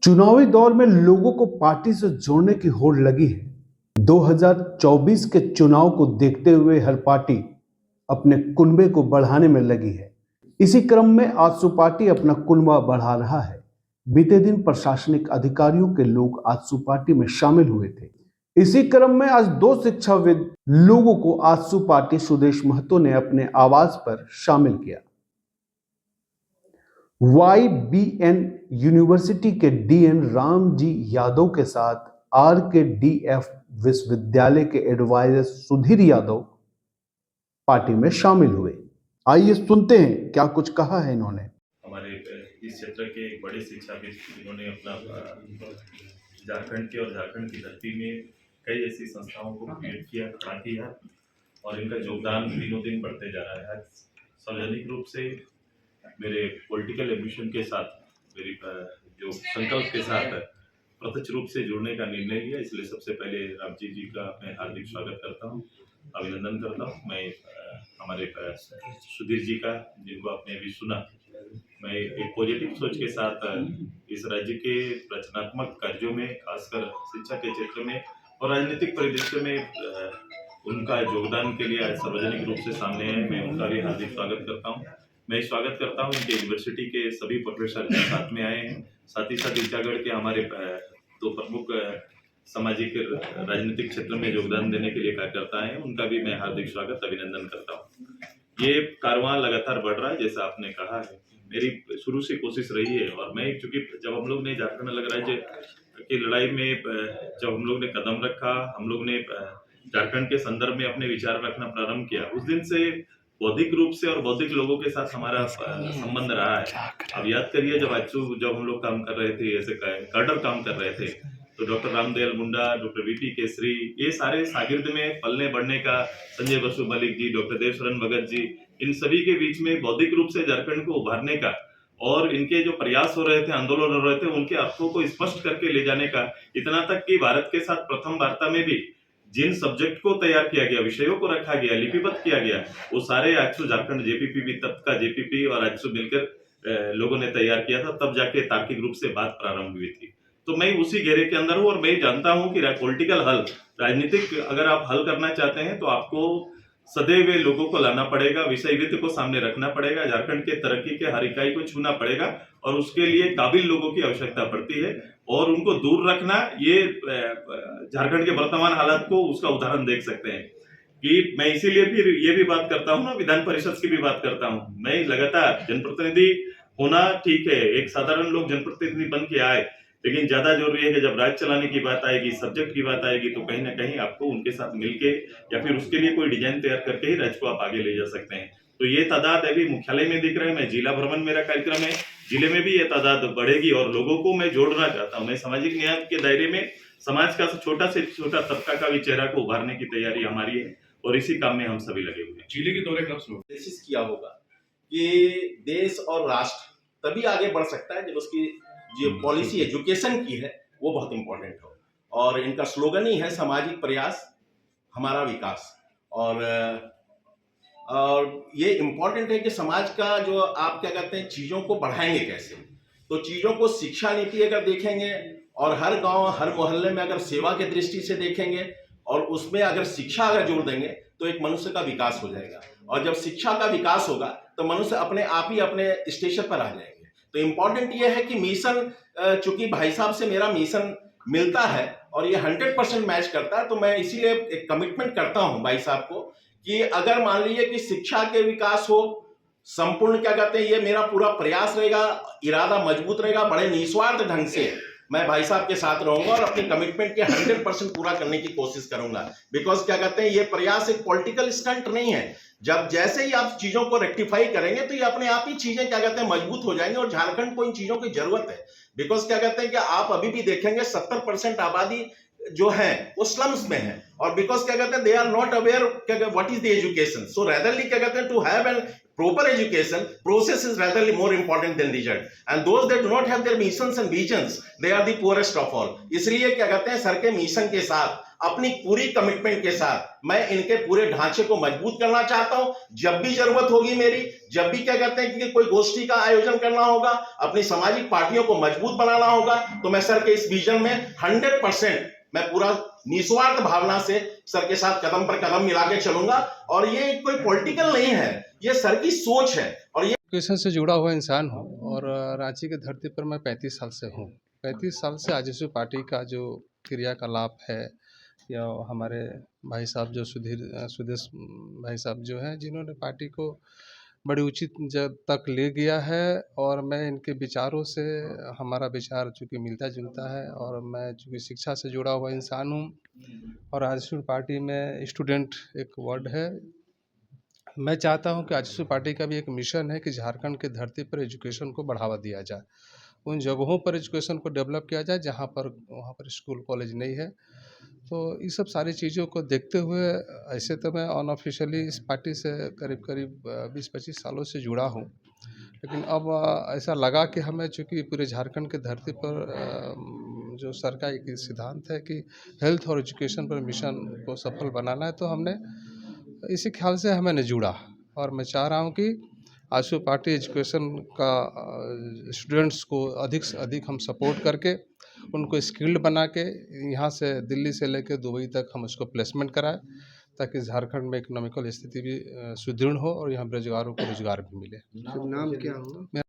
चुनावी दौर में लोगों को पार्टी से जोड़ने की होड़ लगी है। 2024 के चुनाव को देखते हुए हर पार्टी अपने कुनबे को बढ़ाने में लगी है। इसी क्रम में आजसू पार्टी अपना कुनबा बढ़ा रहा है। बीते दिन प्रशासनिक अधिकारियों के लोग आजसू पार्टी में शामिल हुए थे। इसी क्रम में आज दो शिक्षाविद लोगों को आजसू पार्टी सुदेश महतो ने अपने आवास पर शामिल किया। YBN यूनिवर्सिटी के डीएन राम जी यादव के साथ RKDF विश्वविद्यालय के एडवाइजर सुधीर यादव पार्टी में शामिल हुए। आइए सुनते हैं क्या कुछ कहा है इन्होंने। हमारे इस क्षेत्र के एक बड़े शिक्षाविद जिन्होंने अपना झारखंड के और झारखंड की धरती में कई ऐसी संस्थाओं को क्रिएट किया, खड़ा किया और इनका योगदान दिनों दिन बढ़ते जा रहा है। सार्वजनिक रूप से मेरे पॉलिटिकल एम्बिशन के साथ, मेरी जो संकल्प के साथ प्रत्यक्ष रूप से जुड़ने का निर्णय लिया, इसलिए सबसे पहले रामजी जी का मैं हार्दिक स्वागत करता हूं, अभिनंदन करता हूं। मैं हमारे सुधीर जी का, जिनको आपने अभी सुना, मैं एक पॉजिटिव सोच के साथ इस राज्य के रचनात्मक कार्यों में, खासकर शिक्षा के क्षेत्र में और राजनीतिक परिदृश्य में उनका योगदान के लिए आज सार्वजनिक रूप से सामने है। मैं उनका भी हार्दिक स्वागत करता हूँ। मैं स्वागत करता हूँ इनके यूनिवर्सिटी के सभी प्रोफेसर जो साथ में आए हैं, साथ ही साथ ईटागढ़ के हमारे दो प्रमुख सामाजिक राजनीतिक क्षेत्र में योगदान देने के लिए कार्यकर्ता हैं, उनका भी मैं हार्दिक स्वागत अभिनंदन करता हूँ। ये कारवां लगातार बढ़ रहा है, जैसा आपने कहा है। मेरी शुरू से कोशिश रही है और मैं, चूंकि जब हम लोग ने झारखंड अलग राज्य की लड़ाई में जब हम लोग ने कदम रखा, हम लोग ने झारखंड के संदर्भ में अपने विचार रखना प्रारंभ किया, उस दिन से बौद्धिक रूप से और बौद्धिक लोगों के साथ हमारा संबंध रहा है। अब याद करिए, जब हम लोग काम कर रहे थे, ऐसे कार्डर काम कर रहे थे, तो doctor Ramdayal Munda, doctor VP Kesari, ये सारे शागिर्द में पलने बढ़ने का, संजय बसु मलिक जी, डॉक्टर देवशरण भगत जी, इन सभी के बीच में बौद्धिक रूप से झारखंड को उभारने का और इनके जो प्रयास हो रहे थे, आंदोलन हो रहे थे, उनके अर्थों को स्पष्ट करके ले जाने का, इतना तक कि भारत के साथ प्रथम वार्ता में भी जिन सब्जेक्ट को तैयार किया गया, विषयों को रखा गया, लिपिबद्ध किया गया, वो सारे आजसू झारखंड JPP भी, तब का JPP और आजसू मिलकर लोगों ने तैयार किया था, तब जाके तार्किक रूप से बात प्रारंभ हुई थी। तो मैं उसी घेरे के अंदर हूँ और मैं जानता हूँ कि पॉलिटिकल हल, राजनीतिक अगर आप हल करना चाहते हैं तो आपको सदैव लोगों को लाना पड़ेगा, विषय वित्त को सामने रखना पड़ेगा, झारखंड के तरक्की के हर इकाई को छूना पड़ेगा और उसके लिए काबिल लोगों की आवश्यकता पड़ती है और उनको दूर रखना, ये झारखंड के वर्तमान हालात को उसका उदाहरण देख सकते हैं। कि मैं इसीलिए फिर ये भी बात करता हूँ ना, विधान परिषद की भी बात करता हूँ। मैं लगातार जनप्रतिनिधि होना ठीक है, एक साधारण लोग जनप्रतिनिधि बन के आए, लेकिन ज्यादा जरूरी है कि जब राज्य चलाने की बात आएगी, सब्जेक्ट की बात आएगी, तो कहीं ना कहीं आपको उनके साथ मिलके या फिर उसके लिए कोई डिजाइन तैयार करके ही राज्य को आप आगे ले जा सकते हैं। तो ये तादाद अभी मुख्यालय में दिख रहा है। मैं जिला भ्रमण, मेरा कार्यक्रम है, जिले में भी ये तादाद बढ़ेगी और लोगों को मैं जोड़ना चाहता हूँ। मैं सामाजिक न्याय के दायरे में समाज का छोटा से छोटा तबका का भी चेहरा को उभारने की तैयारी हमारी है और इसी काम में हम सभी लगे हुए हैं। जिले के दौरे कब शुरू कोशिश किया होगा कि देश और राष्ट्र तभी आगे बढ़ सकता है जब उसकी जो पॉलिसी एजुकेशन की है वो बहुत इंपॉर्टेंट हो। और इनका स्लोगन ही है सामाजिक प्रयास हमारा विकास। और ये इंपॉर्टेंट है कि समाज का जो आप क्या कहते हैं, चीज़ों को बढ़ाएंगे कैसे। तो चीज़ों को शिक्षा नीति अगर देखेंगे और हर गांव हर मोहल्ले में अगर सेवा के दृष्टि से देखेंगे और उसमें अगर शिक्षा अगर जोड़ देंगे तो एक मनुष्य का विकास हो जाएगा। और जब शिक्षा का विकास होगा तो मनुष्य अपने आप ही अपने स्टेशन पर आ जाएंगे। तो इम्पोर्टेंट ये है कि मिशन, चूंकि भाई साहब से मेरा मिशन मिलता है और ये 100% मैच करता है, तो मैं इसीलिए एक कमिटमेंट करता हूं भाई साहब को कि अगर मान लीजिए कि शिक्षा के विकास हो संपूर्ण, क्या कहते हैं, ये मेरा पूरा प्रयास रहेगा, इरादा मजबूत रहेगा, बड़े निस्वार्थ ढंग से मैं भाई साहब के साथ रहूंगा और अपनी कमिटमेंट के 100% पूरा करने की कोशिश करूंगा। बिकॉज क्या कहते हैं, ये प्रयास एक पॉलिटिकल स्टंट नहीं है। जब जैसे ही आप चीजों को रेक्टिफाई करेंगे तो ये अपने आप ही चीजें क्या कहते हैं मजबूत हो जाएंगी और झारखंड को इन चीजों की जरूरत है। बिकॉज क्या कहते हैं कि आप अभी भी देखेंगे 70% आबादी जो है वो स्लम्स में है और बिकॉज क्या कहते हैं they are not aware what is the education. So ratherly क्या कहते हैं to have an proper education process is rather more important than result, and those that do not have their missions and visions, they are the poorest of all. इसलिए क्या कहते हैं, sir के mission के साथ अपनी पूरी कमिटमेंट के साथ मैं इनके पूरे ढांचे को मजबूत करना चाहता हूं। जब भी जरूरत होगी मेरी, जब भी क्या कहते हैं कि कोई गोष्ठी का आयोजन करना होगा, अपनी सामाजिक पार्टियों को मजबूत बनाना होगा, तो मैं सर के इस विजन में 100% मैं पूरा निस्वार्थ भावना से सर के साथ कदम पर कदम मिला के चलूंगा। और ये कोई पॉलिटिकल नहीं है, ये सर की सोच है। और ये एजुकेशन से जुड़ा हुआ इंसान हूँ और रांची की धरती पर मैं 35 साल से हूँ। 35 साल से आजसू पार्टी का जो क्रियाकलाप है, या हमारे भाई साहब जो सुदेश भाई साहब जो हैं, जिन्होंने पार्टी को बड़ी उचित जब तक ले गया है, और मैं इनके विचारों से, हमारा विचार चूँकि मिलता जुलता है, और मैं चूँकि शिक्षा से जुड़ा हुआ इंसान हूँ और आजसू पार्टी में स्टूडेंट एक वर्ड है। मैं चाहता हूं कि आजसू पार्टी का भी एक मिशन है कि झारखंड की धरती पर एजुकेशन को बढ़ावा दिया जाए, उन जगहों पर एजुकेशन को डेवलप किया जाए जहां पर वहां पर स्कूल कॉलेज नहीं है। तो ये सब सारी चीज़ों को देखते हुए, ऐसे तो मैं अनऑफिशियली इस पार्टी से करीब करीब 20-25 सालों से जुड़ा हूं, लेकिन अब ऐसा लगा कि हमें, चूँकि पूरे झारखंड की धरती पर जो सर का एक सिद्धांत है कि हेल्थ और एजुकेशन पर मिशन को सफल बनाना है, तो हमने इसी ख्याल से मैंने जुड़ा। और मैं चाह रहा हूँ कि आजसू पार्टी एजुकेशन का स्टूडेंट्स को अधिक से अधिक हम सपोर्ट करके उनको स्किल्ड बना के यहाँ से दिल्ली से लेकर दुबई तक हम उसको प्लेसमेंट कराएं, ताकि झारखंड में इकोनॉमिकल स्थिति भी सुदृढ़ हो और यहाँ बेरोजगारों को रोजगार भी मिले। शुभ नाम क्या हुआ?